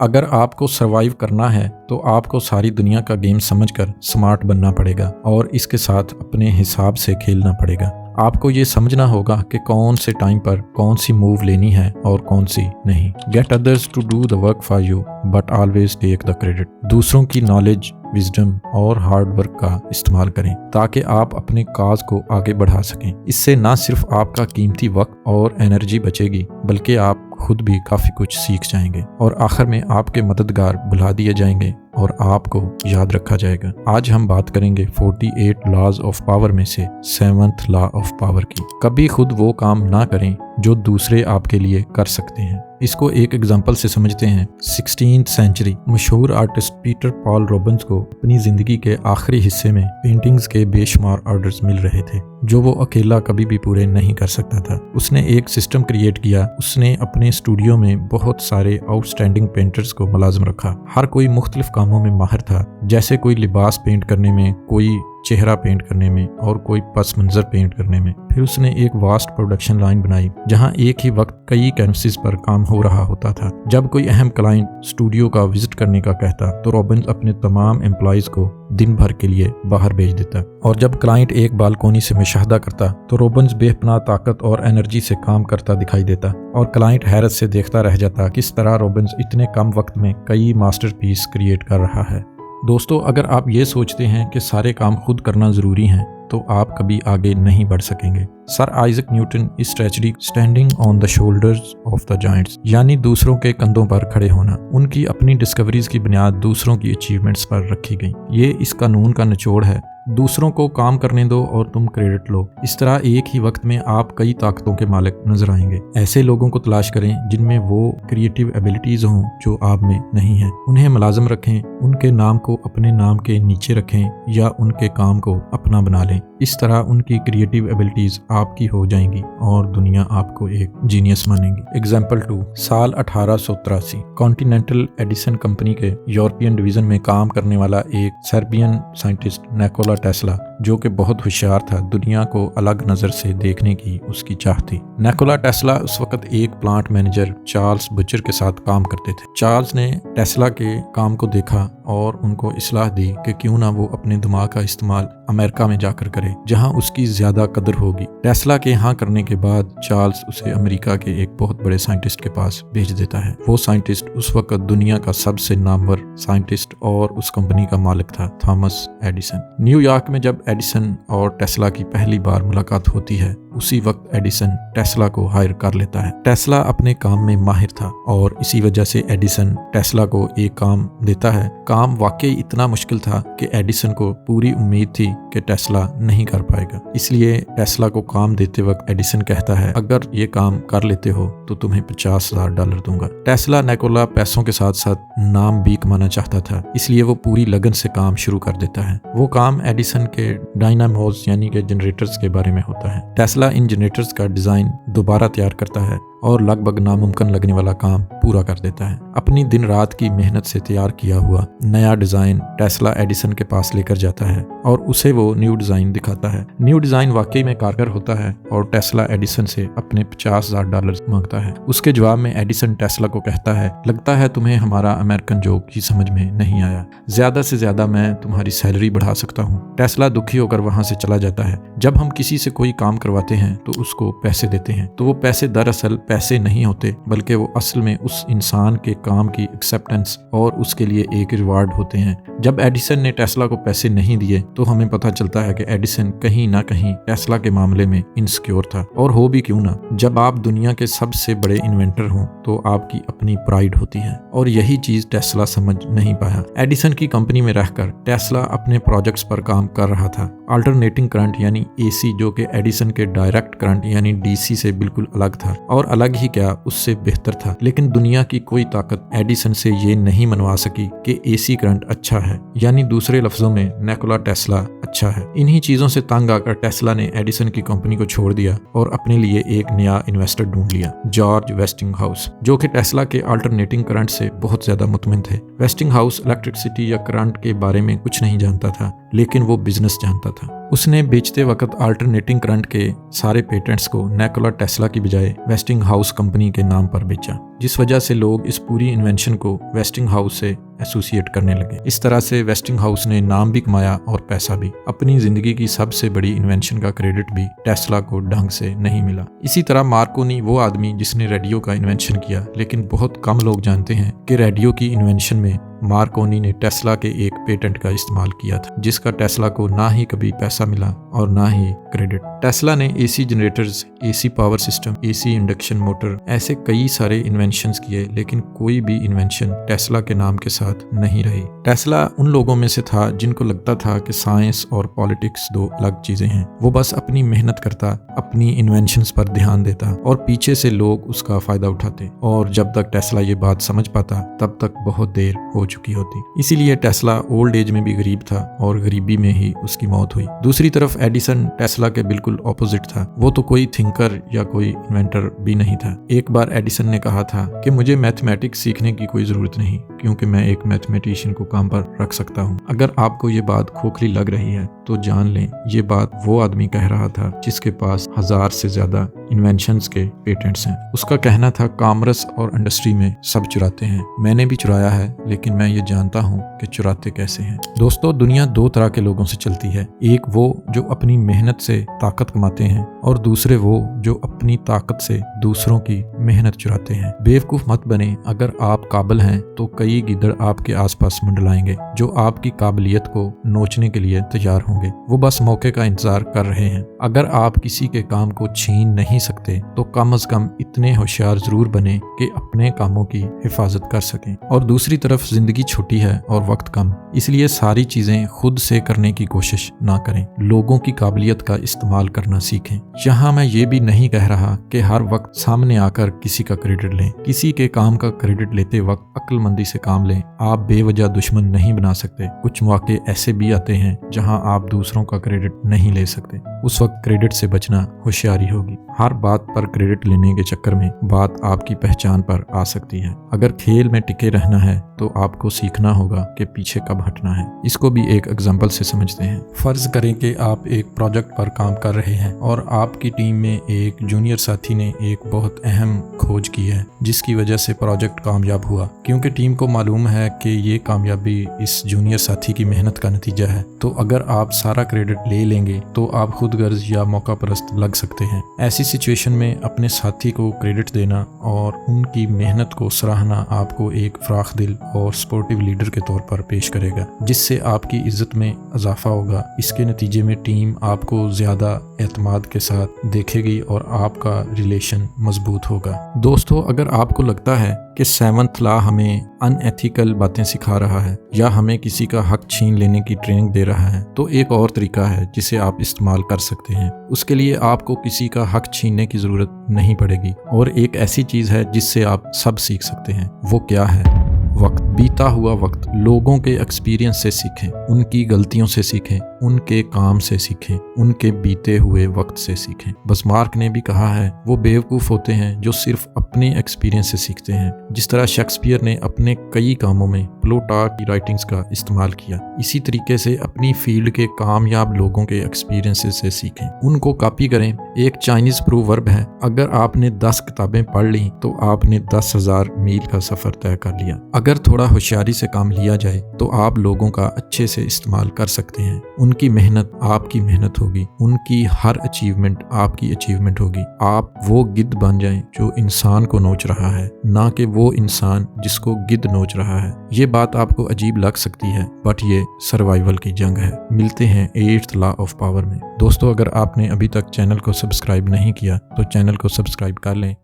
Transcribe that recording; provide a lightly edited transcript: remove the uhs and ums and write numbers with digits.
अगर आपको सरवाइव करना है तो आपको सारी दुनिया का गेम समझकर स्मार्ट बनना पड़ेगा और इसके साथ अपने हिसाब से खेलना पड़ेगा। आपको ये समझना होगा कि कौन से टाइम पर कौन सी मूव लेनी है और कौन सी नहीं। Get others to do the work for you but always take the credit. दूसरों की नॉलेज, विजडम और हार्ड वर्क का इस्तेमाल करें ताकि आप अपने काज को आगे बढ़ा सकें। इससे न सिर्फ आपका कीमती वक्त और एनर्जी बचेगी बल्कि आप खुद भी काफ़ी कुछ सीख जाएंगे और आखिर में आपके मददगार बुला दिए जाएंगे और आपको याद रखा जाएगा। आज हम बात करेंगे 48 लॉज ऑफ पावर में से 7th लॉ ऑफ पावर की। कभी खुद वो काम ना करें जो दूसरे आपके लिए कर सकते हैं। इसको एक एग्जांपल से समझते हैं। 16th सेंचुरी मशहूर आर्टिस्ट पीटर पॉल रॉबिन्स को अपनी जिंदगी के आखिरी हिस्से में पेंटिंग्स के बेशुमार ऑर्डर्स मिल रहे थे जो वो अकेला कभी भी पूरे नहीं कर सकता था। उसने एक सिस्टम क्रिएट किया। उसने अपने स्टूडियो में बहुत सारे आउटस्टैंडिंग पेंटर्स को मुलाजिम रखा। हर कोई मुख्तलिफ कामों में माहिर था, जैसे कोई लिबास पेंट करने में, कोई चेहरा पेंट करने में और कोई पस मंजर पेंट करने में। फिर उसने एक वास्ट प्रोडक्शन लाइन बनाई जहां एक ही वक्त कई कैनवसेस पर काम हो रहा होता था। जब कोई अहम क्लाइंट स्टूडियो का विजिट करने का कहता तो रॉबिन्स अपने तमाम एम्प्लॉयज को दिन भर के लिए बाहर भेज देता और जब क्लाइंट एक बालकोनी से मुशाहदा करता तो रॉबिन्स बेपनाह ताकत और एनर्जी से काम करता दिखाई देता और क्लाइंट हैरत से देखता रह जाता किस तरह रॉबिन्स इतने कम वक्त में कई मास्टरपीस क्रिएट कर रहा है। दोस्तों, अगर आप ये सोचते हैं कि सारे काम खुद करना ज़रूरी हैं तो आप कभी आगे नहीं बढ़ सकेंगे। सर आइजक न्यूटन इस tragedy standing on the shoulders of the giants यानी दूसरों के कंधों पर खड़े होना, उनकी अपनी डिस्कवरीज की बुनियाद दूसरों की अचीवमेंट्स पर रखी गई। ये इस कानून का निचोड़ है, दूसरों को काम करने दो और तुम क्रेडिट लो। इस तरह एक ही वक्त में आप कई ताकतों के मालिक नजर आएंगे। ऐसे लोगों को तलाश करें जिनमें वो क्रिएटिव एबिलिटीज हों जो आप में नहीं है। उन्हें मुलाजिम रखें, उनके नाम को अपने नाम के नीचे रखें या उनके काम को अपना बना लें। इस तरह उनकी क्रिएटिव एबिलिटीज आपकी हो जाएंगी और दुनिया आपको एक जीनियस मानेगी। एग्जाम्पल 2, साल 1883 कॉन्टिनेंटल एडिसन कंपनी के यूरोपियन डिवीजन में काम करने वाला एक सर्बियन साइंटिस्ट निकोला टेस्ला, जो कि बहुत होशियार था, दुनिया को अलग नजर से देखने की उसकी चाह थी। निकोला टेस्ला उस वक्त एक प्लांट मैनेजर चार्ल्स बचर के साथ काम करते थे। चार्ल्स ने टेस्ला के काम को देखा और उनको इस्लाह दी कि क्यों ना वो अपने दिमाग का इस्तेमाल अमेरिका में जाकर करे जहां उसकी ज्यादा कदर होगी। टेस्ला के यहाँ करने के बाद चार्ल्स उसे अमेरिका के एक बहुत बड़े साइंटिस्ट के पास भेज देता है। वो साइंटिस्ट उस वक्त दुनिया का सबसे नामवर साइंटिस्ट और उस कंपनी का मालिक था, थॉमस एडिसन। न्यूयॉर्क में जब एडिसन और टेस्ला की पहली बार मुलाकात होती है उसी वक्त एडिसन टेस्ला को हायर कर लेता है। टेस्ला अपने काम में माहिर था और इसी वजह से एडिसन टेस्ला को एक काम देता है। काम वाकई इतना मुश्किल था कि एडिसन को पूरी उम्मीद थी कि टेस्ला नहीं कर पाएगा। इसलिए टेस्ला को काम देते वक्त एडिसन कहता है, अगर ये काम कर लेते हो तो तुम्हें $50,000 दूंगा। टेस्ला निकोला पैसों के साथ साथ नाम भी कमाना चाहता था, इसलिए वो पूरी लगन से काम शुरू कर देता है। वो काम एडिसन के डायनामोस यानी कि जनरेटर्स के बारे में होता है। टेस्ला इन जनरेटर्स का डिजाइन दोबारा तैयार करता है और लगभग नामुमकिन लगने वाला काम पूरा कर देता है। अपनी दिन रात की मेहनत से तैयार किया हुआ नया डिजाइन टेस्ला एडिसन के पास लेकर जाता है और उसे वो न्यू डिजाइन दिखाता है। न्यू डिजाइन वाकई में कारगर होता है और टेस्ला एडिसन से अपने $50,000 मांगता है। उसके जवाब में एडिसन टेस्ला को कहता है, लगता है तुम्हें हमारा अमेरिकन जोक ही समझ में नहीं आया, ज्यादा से ज्यादा मैं तुम्हारी सैलरी बढ़ा सकता हूँ। टेस्ला दुखी होकर वहां से चला जाता है। जब हम किसी से कोई काम करवाते हैं तो उसको पैसे देते हैं, तो वो पैसे दरअसल पैसे नहीं होते बल्कि वो असल में उस इंसान के काम की एक्सेप्टेंस और उसके लिए एक रिवार्ड होते हैं। जब एडिसन ने टेस्ला को पैसे नहीं दिए तो हमें पता चलता है कि एडिसन कहीं ना कहीं टेस्ला के मामले में इनसिक्योर था, और हो भी क्यों ना। जब आप दुनिया के सबसे बड़े इन्वेंटर हों तो आपकी अपनी प्राइड होती है और यही चीज टेस्ला समझ नहीं पाया। एडिसन की कंपनी में रहकर टेस्ला अपने प्रोजेक्ट्स पर काम कर रहा था। अल्टरनेटिंग करंट यानी एसी, जो कि एडिसन के डायरेक्ट करंट यानी डीसी से बिल्कुल अलग था, और अलग ही क्या उससे बेहतर था। लेकिन दुनिया की कोई ताकत एडिसन से ये नहीं मनवा सकी कि एसी करंट अच्छा है, यानी दूसरे लफ्जों में निकोला टेस्ला अच्छा है। इन्हीं चीजों से तंग आकर टेस्ला ने एडिसन की कंपनी को छोड़ दिया और अपने लिए एक नया इन्वेस्टर ढूंढ लिया, जॉर्ज वेस्टिंगहाउस, जो कि टेस्ला के अल्टरनेटिंग करंट से बहुत ज्यादा मुतमिन थे। वेस्टिंगहाउस इलेक्ट्रिसिटी या करंट के बारे में कुछ नहीं जानता था, लेकिन वो बिजनेस जानता था। उसने बेचते वक्त अल्टरनेटिंग करंट के सारे पेटेंट्स को निकोला टेस्ला की बजाय वेस्टिंगहाउस कंपनी के नाम पर बेचा, जिस वजह से लोग इस पूरी इन्वेंशन को वेस्टिंगहाउस से एसोसिएट करने लगे। इस तरह से वेस्टिंगहाउस ने नाम भी कमाया और पैसा भी। अपनी जिंदगी की सबसे बड़ी इन्वेंशन का क्रेडिट भी टेस्ला को ढंग से नहीं मिला। इसी तरह मार्कोनी वो आदमी जिसने रेडियो का इन्वेंशन किया, लेकिन बहुत कम लोग जानते हैं कि रेडियो की इन्वेंशन में मार्कोनी ने टेस्ला के एक पेटेंट का इस्तेमाल किया था, जिसका टेस्ला को ना ही कभी पैसा मिला और ना ही क्रेडिट। टेस्ला ने AC generators, AC power system, AC induction motor, ऐसे कई सारे इन्वेंशंस किए, लेकिन कोई भी इन्वेंशन टेस्ला के नाम के साथ नहीं रही। टेस्ला उन लोगों में से था जिनको लगता था कि साइंस और पॉलिटिक्स दो अलग चीजें हैं। वो बस अपनी मेहनत करता, अपनी इन्वेंशंस पर ध्यान देता और पीछे से लोग उसका फायदा उठाते, और जब तक टेस्ला ये बात समझ पाता तब तक बहुत देर हो चुकी होती। इसीलिए टेस्ला ओल्ड एज में भी गरीब था और गरीबी में ही उसकी मौत हुई। दूसरी तरफ एडिसन टेस्ला के बिल्कुल ऑपोजिट था। वो तो कोई थिंकर या कोई इन्वेंटर भी नहीं था। एक बार एडिसन ने कहा था कि मुझे मैथमेटिक्स सीखने की कोई जरूरत नहीं, क्योंकि मैं एक मैथमेटिशियन को काम पर रख सकता हूँ। अगर आपको ये बात खोखली लग रही है तो जान लें, ये बात वो आदमी कह रहा था जिसके पास 1000 से ज्यादा इन्वेंशंस के पेटेंट्स हैं। उसका कहना था कॉमर्स और इंडस्ट्री में सब चुराते हैं। मैंने भी चुराया है, लेकिन मैं ये जानता हूँ कि चुराते कैसे हैं। दोस्तों, दुनिया दो तरह के लोगों से चलती है। एक वो जो अपनी मेहनत से ताकत कमाते हैं, और दूसरे वो जो अपनी ताकत से दूसरों की मेहनत चुराते हैं। बेवकूफ मत बने। अगर आप काबिल हैं तो कई गिद्दड़ आपके आसपास मंडलाएंगे जो आपकी काबिलियत को नोचने के लिए तैयार होंगे। वो बस मौके का इंतजार कर रहे हैं। अगर आप किसी के काम को छीन नहीं सकते तो कम से कम इतने होशियार जरूर बने कि अपने कामों की हिफाजत कर सकें। और दूसरी तरफ जिंदगी छोटी है और वक्त कम, इसलिए सारी चीजें खुद से करने की कोशिश ना करें। लोगों की काबिलियत का इस्तेमाल करना सीखें। यहाँ मैं ये भी नहीं कह रहा कि हर वक्त सामने आकर किसी का क्रेडिट लें। किसी के काम का क्रेडिट लेते वक्त अक्लमंदी से काम लें। आप बेवजह दुश्मन नहीं बना सकते। कुछ मौके ऐसे भी आते हैं जहाँ आप दूसरों का क्रेडिट नहीं ले सकते। उस वक्त क्रेडिट से बचना होशियारी होगी। हर बात पर क्रेडिट लेने के चक्कर में बात आपकी पहचान पर आ सकती है। अगर खेल में टिके रहना है तो आपको सीखना होगा कि पीछे कब हटना है। इसको भी एक एग्जाम्पल से समझते हैं। फर्ज करें कि आप एक प्रोजेक्ट पर काम कर रहे हैं और आपकी टीम में एक जूनियर साथी ने एक बहुत अहम खोज की है, जिसकी वजह से प्रोजेक्ट कामयाब हुआ। क्योंकि टीम को मालूम है कि ये कामयाबी इस जूनियर साथी की मेहनत का नतीजा है, तो अगर आप सारा क्रेडिट ले लेंगे तो आप खुदगर्ज या मौका परस्त लग सकते हैं। ऐसी सिचुएशन में अपने साथी को क्रेडिट देना और उनकी मेहनत को सराहना आपको एक फ्राख दिल और स्पोर्टिव लीडर के तौर पर पेश करेगा, जिससे आपकी इज्जत में इजाफा होगा। इसके नतीजे में टीम आपको ज्यादा एतमाद के साथ देखेगी और आपका रिलेशन मजबूत होगा। दोस्तों, अगर आपको लगता है कि 7th लॉ हमें अनएथिकल बातें सिखा रहा है या हमें किसी का हक छीन लेने की ट्रेनिंग दे रहा है, तो एक और तरीका है जिसे आप इस्तेमाल कर सकते हैं। उसके लिए आपको किसी का हक छीनने की जरूरत नहीं पड़ेगी, और एक ऐसी चीज है जिससे आप सब सीख सकते हैं। वो क्या है? वक्त। बीता हुआ वक्त। लोगों के एक्सपीरियंस से सीखें, उनकी गलतियों से सीखें, उनके काम से सीखें, उनके बीते हुए वक्त से सीखें। बस मार्क ने भी कहा है, वो बेवकूफ होते हैं जो सिर्फ अपने एक्सपीरियंस से सीखते हैं। जिस तरह शेक्सपियर ने अपने कई कामों में प्लूटार्क की राइटिंग्स का इस्तेमाल किया, इसी तरीके से अपनी फील्ड के कामयाब लोगों के एक्सपीरियंसेस से सीखें, उनको कॉपी करें। एक चाइनीज प्रोवर्ब है, अगर आपने 10 किताबें पढ़ ली तो आपने 10,000 मील का सफर तय कर लिया। अगर थोड़ा होशियारी से काम लिया जाए तो आप लोगों का अच्छे से इस्तेमाल कर सकते हैं। उनकी मेहनत आपकी मेहनत होगी, उनकी हर अचीवमेंट आपकी अचीवमेंट होगी। आप वो गिद्ध बन जाएं जो इंसान को नोच रहा है, ना कि वो इंसान जिसको गिद्ध नोच रहा है। ये बात आपको अजीब लग सकती है, बट ये सर्वाइवल की जंग है। मिलते हैं 8th लॉ ऑफ पावर में। दोस्तों, अगर आपने अभी तक चैनल को सब्सक्राइब नहीं किया तो चैनल को सब्सक्राइब कर लें